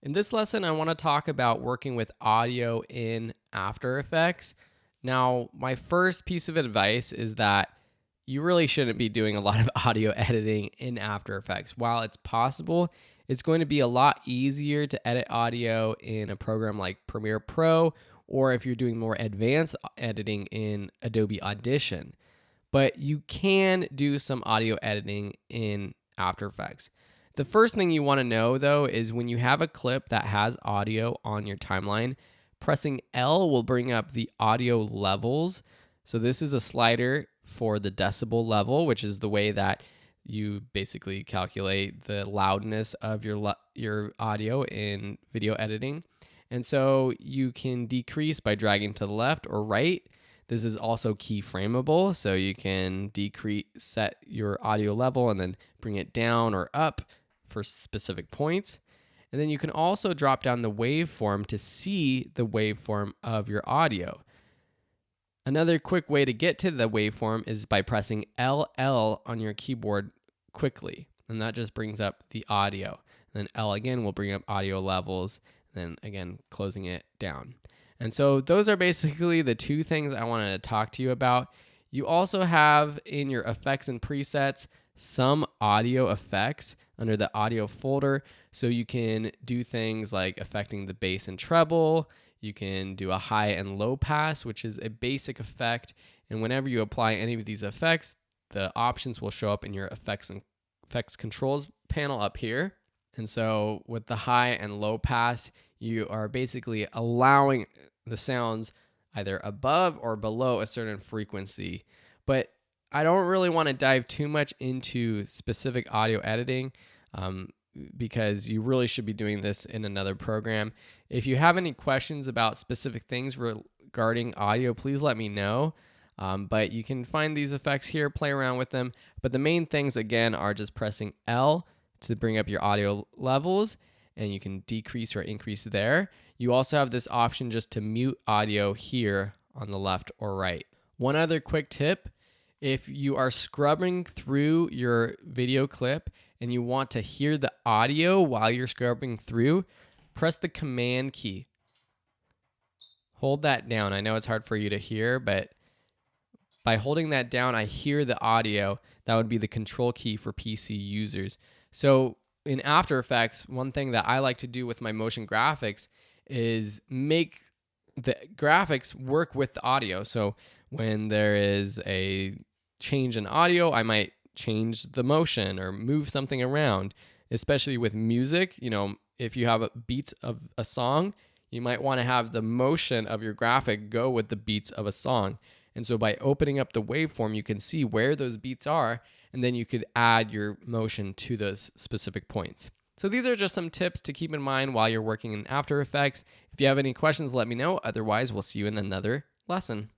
In this lesson, I want to talk about working with audio in After Effects. Now, my first piece of advice is that you really shouldn't be doing a lot of audio editing in After Effects. While it's possible, it's going to be a lot easier to edit audio in a program like Premiere Pro, or if you're doing more advanced editing in Adobe Audition. But you can do some audio editing in After Effects. The first thing you want to know, though, is when you have a clip that has audio on your timeline, pressing L will bring up the audio levels. So this is a slider for the decibel level, which is the way that you basically calculate the loudness of your audio in video editing. And so you can decrease by dragging to the left or right. This is also keyframeable, so you can set your audio level and then bring it down or up for specific points. And then you can also drop down the waveform to see the waveform of your audio. Another quick way to get to the waveform is by pressing LL on your keyboard quickly, and that just brings up the audio. And then L again will bring up audio levels, and then again closing it down. And so those are basically the two things I wanted to talk to you about. You also have in your effects and presets some audio effects under the audio folder. So you can do things like affecting the bass and treble. You can do a high and low pass, which is a basic effect. And whenever you apply any of these effects, the options will show up in your effects and effects controls panel up here. And so with the high and low pass, you are basically allowing the sounds either above or below a certain frequency. But I don't really want to dive too much into specific audio editing because you really should be doing this in another program. If you have any questions about specific things regarding audio, please let me know. But you can find these effects here, play around with them. But the main things, again, are just pressing L to bring up your audio levels, and you can decrease or increase there. You also have this option just to mute audio here on the left or right. One other quick tip, if you are scrubbing through your video clip and you want to hear the audio while you're scrubbing through, press the Command key. Hold that down. I know it's hard for you to hear, but by holding that down, I hear the audio. That would be the Control key for PC users. So in After Effects, one thing that I like to do with my motion graphics is make the graphics work with the audio. So when there is a change in audio, I might change the motion or move something around, especially with music. You know, if you have beats of a song, you might want to have the motion of your graphic go with the beats of a song. And so by opening up the waveform, you can see where those beats are, and then you could add your motion to those specific points. So these are just some tips to keep in mind while you're working in After Effects. If you have any questions, let me know. Otherwise, we'll see you in another lesson.